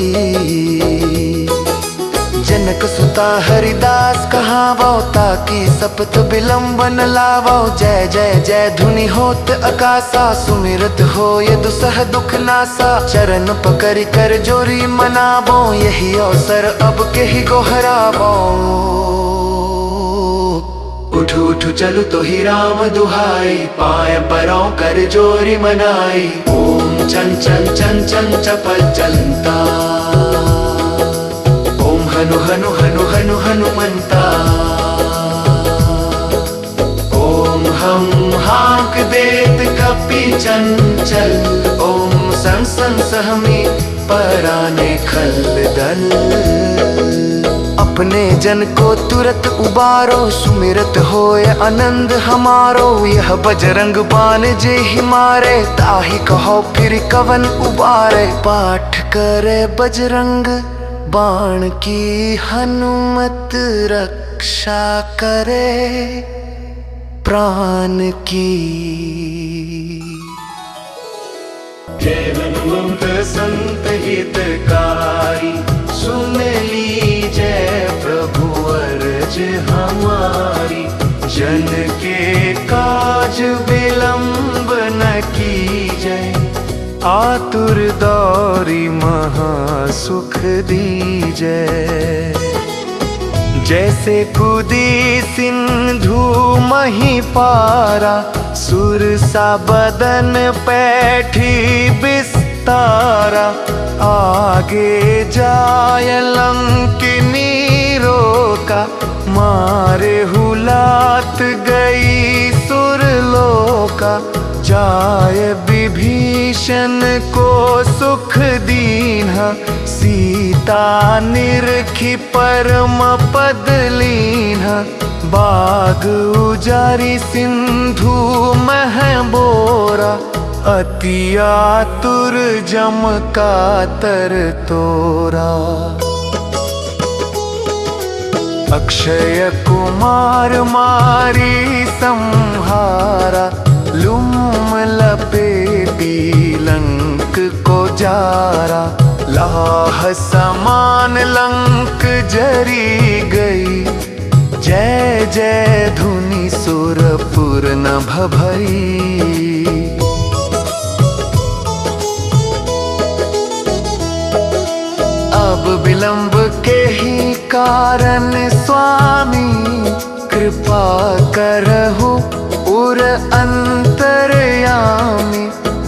Speaker 2: जनक सुता हरिदास कहावो, ताकि सपथ विलंब न लावो। जय जय जय धुनि होत आकाशा, सुमिरत हो ये दुसह दुख नासा। चरण पकड़ कर जोरी मनावो, यही अवसर अब के ही गोहरावो। उठ उठ चलु तो ही राम दुहाई, पाय परों कर जोरी मनाई। ओम चन चन चन चन चपल चलता, हनु हनु हनु हनु हनुमंता। ओम हम हाक देत कपि चंचल, ओम सं सं सहमी पराने खल दल। अपने जन को तुरत उबारो, सुमिरत होय आनंद हमारो। यह बजरंग बाण जे ही मारे, ताहि कहो फिर कवन उबारे। पाठ करे बजरंग बाण की, हनुमत रक्षा करे प्राण की। जय हनुमंत संत हितकारी, सुन लीजय प्रभु अर्ज हमारी। जन के काज विलंब न कीजय, आतुर दौरी महासुख दीजय। जैसे कूदी सिंधु मही पारा, सुरसा बदन पैठी बिस्तारा। आगे जाय लंकिनी रोका, मारे हुलात गई सुरलोका। जाय विभीषण को सुख दीन्हा, सीता निरखी परम पद लीन्हा। बाग उजारी सिंधु मह बोरा, अति आतुर जम कातर तोरा। अक्षय कुमार मारी संहारा, लूम लपेटी लंक को जारा। लाह समान लंक जरी गई, जय जय धुनि सुरपुर न भभई। अब विलंब के ही कारण स्वामी, कृपा करहु उर अंतरयामी।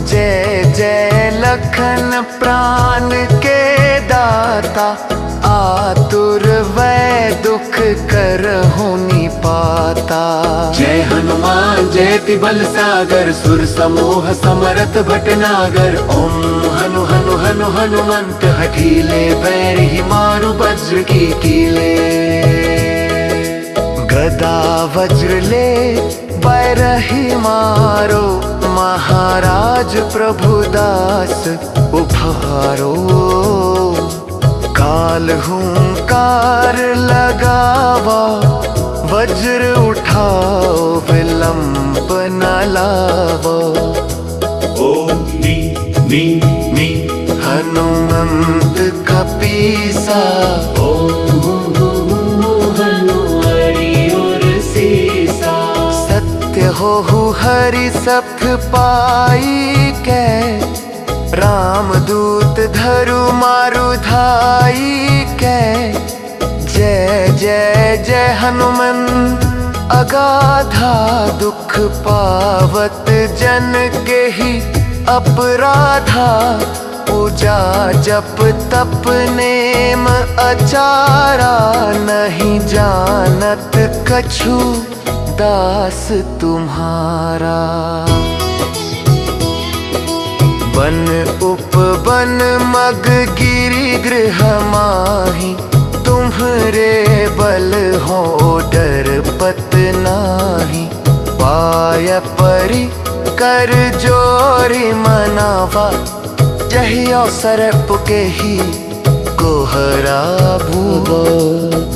Speaker 2: जय जय लखन प्राण के दाता, आतुर वै दुख करहु निपाता।
Speaker 1: गाता।
Speaker 2: जय हनुमान जयति बल सागर, सुर समूह समरथ भटनागर। ओम हनु हनु हनु हनुमंत, हठीले पैर ही मारु वज्र की कीले।
Speaker 1: गदा वज्र ले बैरही मारो, महाराज प्रभुदास उभारो। काल हुंकार लगावा, वज्र उठाओ विलंब न लावो।
Speaker 2: ओम नी नी नी
Speaker 1: हनुमंत कपीसा, सत्य हो हरि सप्त पाई कै। रामदूत धरु मारु धाई कै। जय जय जय हनुमन अगाधा, दुख पावत जन के ही अपराधा। पूजा जप तप नेम अचारा, नहीं जानत कछु दास तुम्हारा। बन उपवन मग गिरि गृह माही, तुम्हरे बल हो डर पत नाही। पाय परि कर जोरी मनावा, जहि अवसर पुके ही कोहरा भूगो।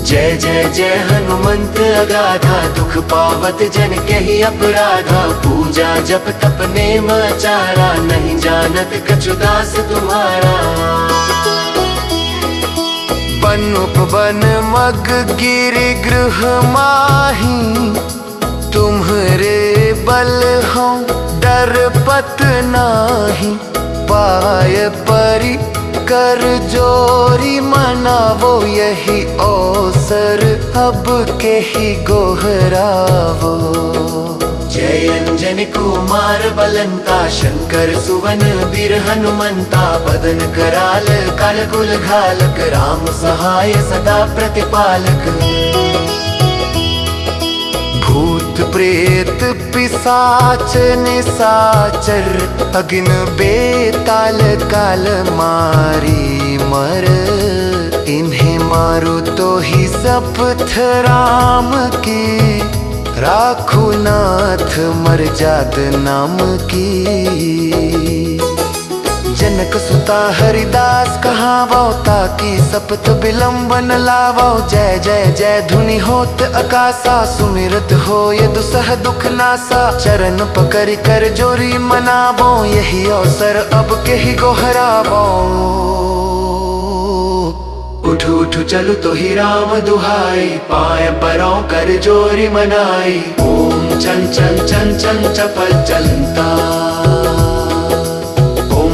Speaker 2: जय जय जय हनुमंत अगाधा, दुख पावत जन के ही अपराधा। पूजा जप तप नेम आचारा, नहीं जानत कछु दास तुम्हारा।
Speaker 1: बन उपवन मग गिरि गृह माही, तुम्हरे बल हो डर पत नाही। पाय परि कर जोरी मनावो, यही अवसर अब के ही गोहरावो।
Speaker 2: जय अंजनी कुमार बलंता, शंकर सुवन वीर हनुमंता। बदन कराल काल कुल घालक, राम सहाय सदा प्रतिपालक।
Speaker 1: भूत प्रेत पिशाच निशाचर, अग्न बेताल काल मारी मर। इन्हें मारू तो ही शपथ राम की, राखू नाथ मर्याद नाम की। जनक सुता हरिदास कहावो, ताकि सपथ विलंब न लावो। जय जय जय धुनि होत आकाशा, सुमिरत हो ये दुसह दुख नासा। चरण पकड़ कर जोरी मनावो, यही अवसर अब के ही गोहरावो।
Speaker 2: उठू उठू चलू तो ही राम दुहाई, पाय परों कर जोरी मनाई। ओम चन चन चन चन चपल चलता,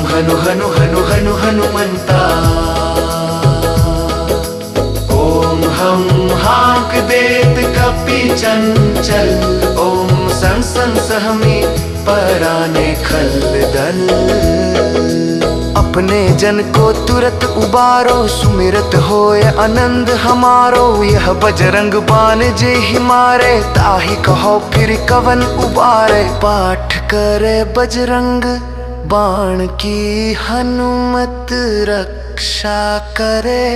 Speaker 2: हनु हनु हनु हनु हनुमंता। ओम हम हाक देत कपि चंचल, ओम सन सन सहमी पराने खल दल।
Speaker 1: अपने जन को तुरत उबारो, सुमिरत होए आनंद हमारो। यह बजरंग बान जे ही मारे, ताहि कहो फिर कवन उबारे। पाठ करे बजरंग बाण की, हनुमत रक्षा करे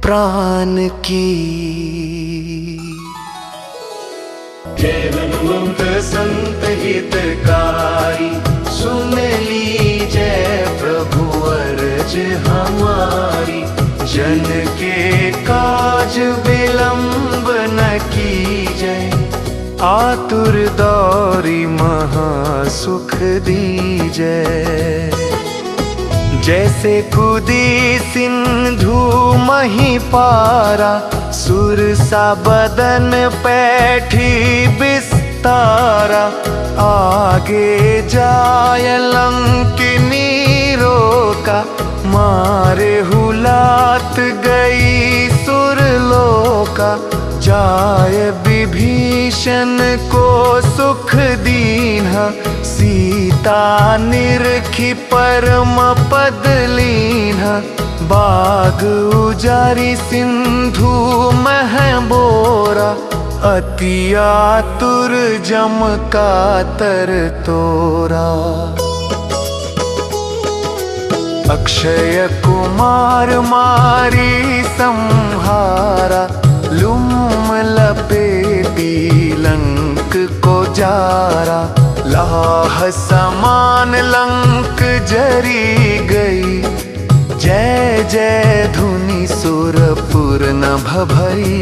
Speaker 1: प्राण की।
Speaker 2: जय हनुमंत संत हितकारी, सुन लीजय प्रभु अर्ज हमारी। जन के काज विलंब न कीजय, आतुर दौरी महासुख दीजय। जैसे कूदी सिंधु मही पारा, सुरसा बदन पैठी बिस्तारा। आगे जाय लंकिनी रोका, मारे हुलात गई सुरलोका। जाय विभीषण को सुख दीन्हा, सीता निरखी परम पद लीन्हा। बाग उजारी सिंधु मह बोरा,
Speaker 1: अति आतुर जम कातर तोरा। अक्षय कुमार मारी संहारा, लूम लपेटी लंक को जारा। लाह समान लंक जरी गई, जय जय धुनि सुरपुर न भभई।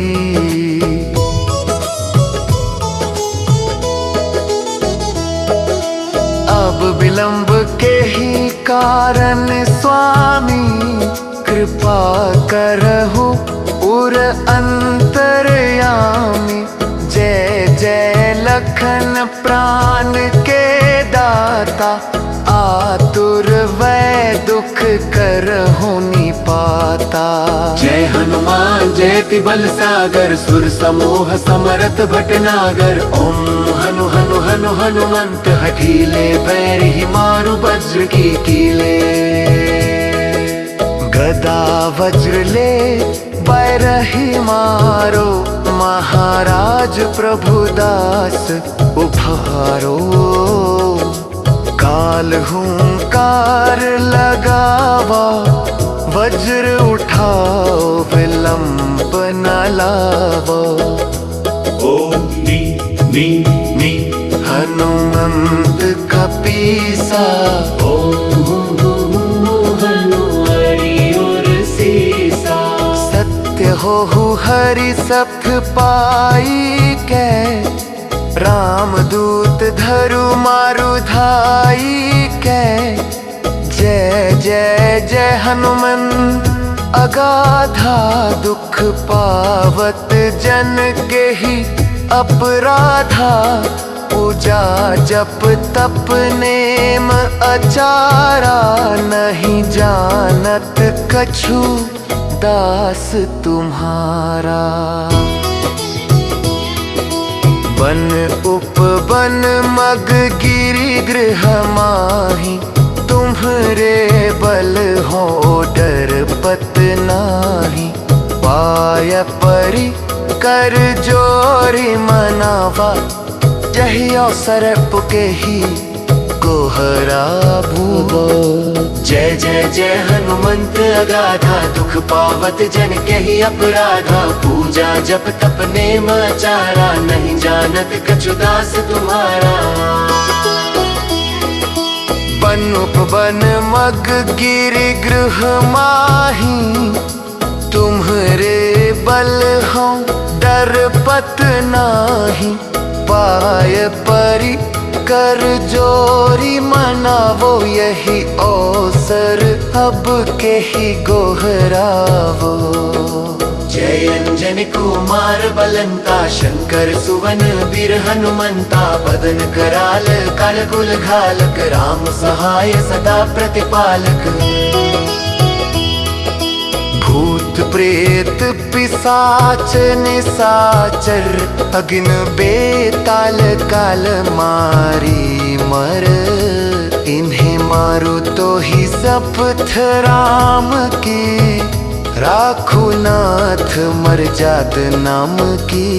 Speaker 1: अब विलंब के ही कारण स्वामी, कृपा करहु उर अंतर्यामी। जय जय लखन प्राण के दाता, आतुर वै दुख करहु निपाता।
Speaker 2: जय हनुमान जयति बल सागर, सुर समूह समरथ भटनागर। ओम हनु हनु हनु हनुमंत, हठीले पैर ही मारु वज्र की कीले।
Speaker 1: गदा वज्र ले बैरही मारो, महाराज प्रभुदास उभारो। काल हुंकार लगावा, वज्र उठाओ विलंब न लावो।
Speaker 2: ओम नी नी नी
Speaker 1: हनुमंत कपीसा,
Speaker 2: ओम हनु हरि उर सीसा।
Speaker 1: सत्य हो हरि सप्त पाई कै, रामदूत धरु मारु धाई कै। जय जय जय हनुमंत अगाधा, दुख पावत जन के ही अपराधा। पूजा जप तप नेम अचारा, नहीं जानत कछु दास तुम्हारा। बन उपवन मग गिरि गृह माही, तुम्हरे बल हो डर पत नाही। पाय परि कर जोरी मनावा, जहि अवसर पुके ही गोहरा भूगो।
Speaker 2: जय जय जय हनुमंत अगाधा, दुख पावत जन के ही अपराधा। पूजा जप तप नेम आचारा, नहीं जानत कछु दास तुम्हारा।
Speaker 1: बन उपवन मग गिरि गृह माही, तुम्हरे बल हो डर पत नाही। पाय परि कर जोरी मनावो, यही अवसर अब के ही गोहरावो।
Speaker 2: जय अंजन कुमार बलंता, शंकर सुवन वीर हनुमंता। बदन कराल काल कुल घालक, राम सहाय सदा प्रतिपालक।
Speaker 1: भूत प्रेत पिशाच निशाचर, अग्न बेताल काल मारी मर। इन्हें मारो तो ही शपथ राम की, राखो नाथ मर्याद नाम की।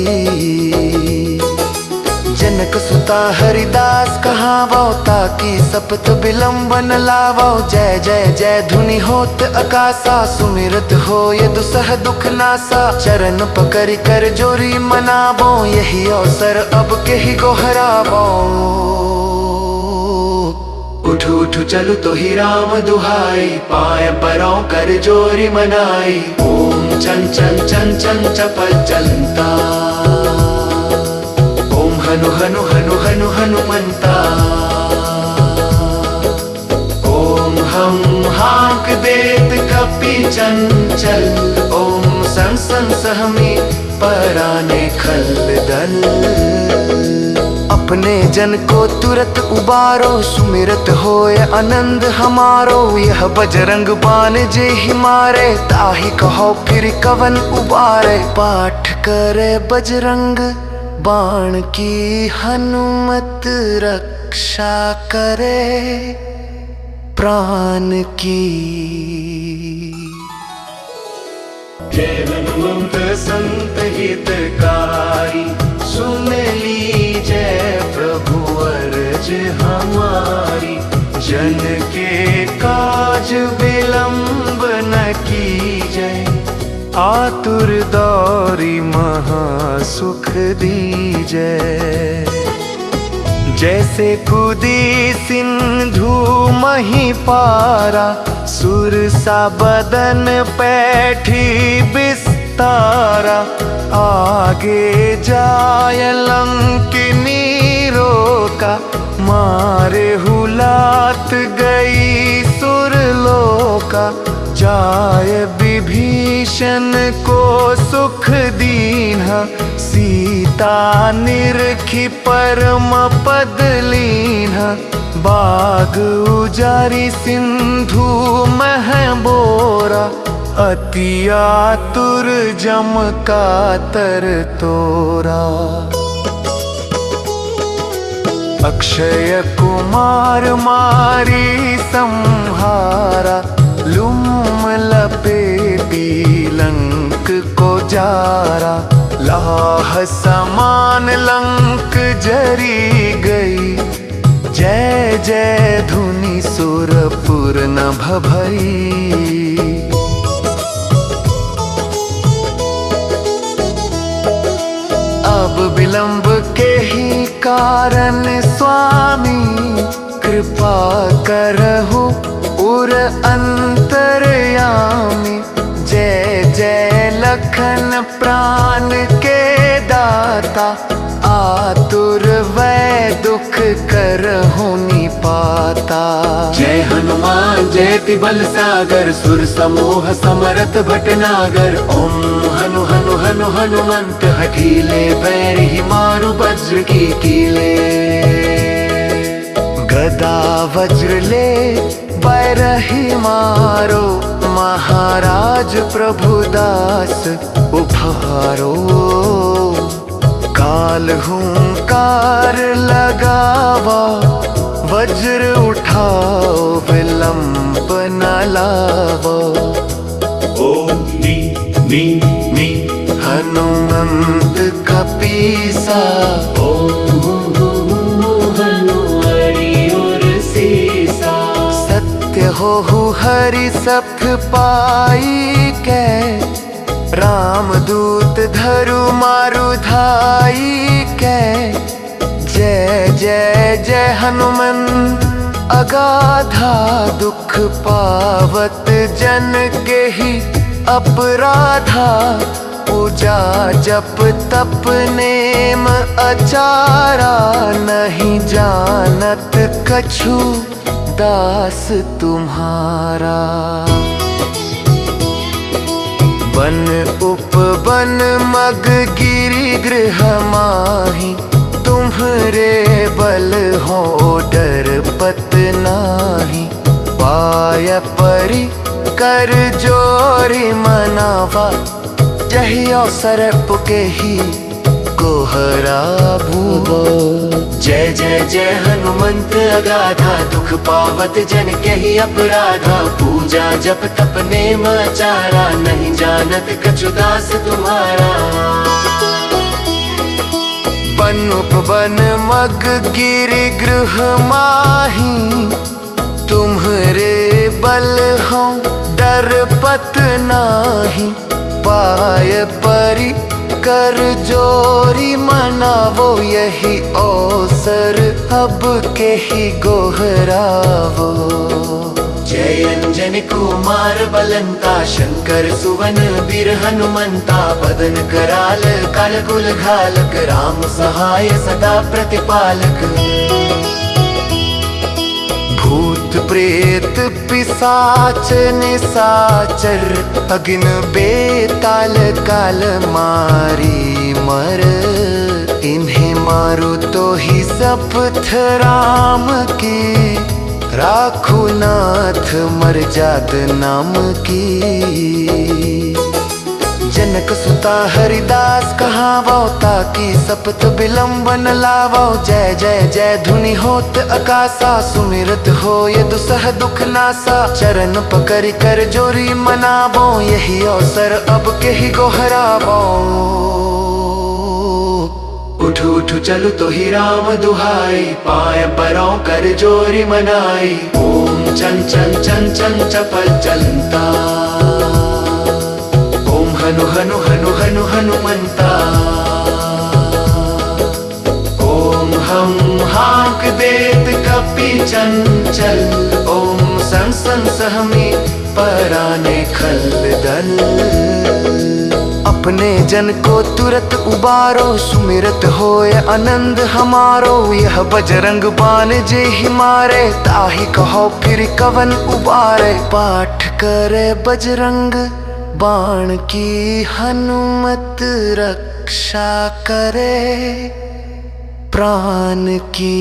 Speaker 1: जनक सुता हरिदास कहावो, ताकि सपथ विलंब न लावो। जय जय जय धुनि होत आकाशा, सुमिरत हो ये दुसह दुख नासा। चरण पकड़ कर जोरी मनावो, यही अवसर अब के ही गोहरावो।
Speaker 2: उठू उठू चलु तो ही राम दुहाई, पाय परों कर जोरी मनाई। ओम चल चल चल चल चपल चलता, ओम हनु हनु हनु हनु हनुमंता। ओम हम हाक देत कपि चंचल, ओम सं सं सहमी पराने खल दल।
Speaker 1: अपने जन को तुरत उबारो, सुमिरत होए आनंद हमारो। यह बजरंग बाण जे ही मारे, ताहि कहो फिर कवन उबारे। पाठ करे बजरंग बाण की, हनुमत रक्षा करे प्राण की।
Speaker 2: जय हनुमंत संत हितकारी, ब्रज हमारी।
Speaker 1: जन के काज विलंब न कीजय, आतुर दौरी महासुख दीजय। जैसे कूदी सिंधु मही पारा, सुरसा बदन पैठी बिस्तारा। आगे जाय लंकिनी रोका, मारे हुलात गई सुरलोका। जाय विभीषण को सुख दीन्हा, सीता निरखी परम पद लीन्हा। बाग उजारी सिंधु मह बोरा, अति आतुर जम का तर तोरा। अक्षय कुमार मारी संहारा, लूम लपेटी लंक को जारा। लाह समान लंक जरी गई, जय जय धुनि सुरपुर न भभई। अब विलंब के ही कारण स्वामी, कृपा करहु उर अंतरयामी। जय जय लखन प्राण के दाता, आतुर वै दुख करहु निपाता।
Speaker 2: जय हनुमान जयति बल सागर, सुर समूह समरथ भटनागर। ओम हनु हनु हनु हनुमंत, हठीले बैरही मारु वज्र की कीले।
Speaker 1: गदा वज्र ले बैरही मारो, महाराज प्रभुदास उभारो। काल हुंकार लगावा, वज्र उठाओ विलंब न लावो।
Speaker 2: ओम नी
Speaker 1: हनुमंत कपीसा, सत्य हो हरि सप्त पाई कै। रामदूत धरु मारु धाई कै। जय जय जय हनुमंत अगाधा, दुख पावत जन के ही अपराधा। पूजा जप तप नेम अचारा, नहीं जानत कछु दास तुम्हारा। बन उपवन मग गिरि गृह माही, तुम्हरे बल हो डर पत नाही। पाय परि कर जोरी मनावा, जहि अवसर पुके ही कोहरा भूवो।
Speaker 2: जय जय जय हनुमंत अगाधा, दुख पावत जन के ही अपराधा। पूजा जप तप नेम आचारा, नहीं जानत कछु दास तुम्हारा।
Speaker 1: बन उपवन मग गिरि गृह माही, तुम्हरे बल हो डर पत नाही। पाय परि कर जोरी मनावो, यही अवसर अब के ही गोहरावो।
Speaker 2: जय अंजनी कुमार बलंता, शंकर सुवन वीर हनुमंता। बदन कराल काल कुल घालक, राम सहाय सदा प्रतिपालक।
Speaker 1: भूत प्रेत पिशाच निशाचर, अग्न बेताल काल मारी मर। इन्हें मारू तो ही शपथ राम की, राखू नाथ मर्याद नाम की। जनक सुता हरिदास कहावो, ताकि सपथ विलंब न लावो। जय जय जय धुनि होत आकाशा, सुमिरत हो ये दुसह दुख नासा। चरण पकड़ कर जोरी मनावो, यही अवसर अब के ही गोहरावो।
Speaker 2: उठ उठ चलु तो ही राम दुहाई, पाय परों कर जोरी मनाई। ओम चन चन चन चन चपल चलता, ओम हनु हनु हनु हनु हनुमंता। ओम हम हाक देत कपि चंचल, ओम सन सन सहमी पराने खल दल।
Speaker 1: अपने जन को तुरत उबारो, सुमिरत होए आनंद हमारो। यह बजरंग बान जे ही मारे, ताही कहो फिर कवन उबारे। पाठ करे बजरंग बाण की, हनुमत रक्षा करे प्राण की।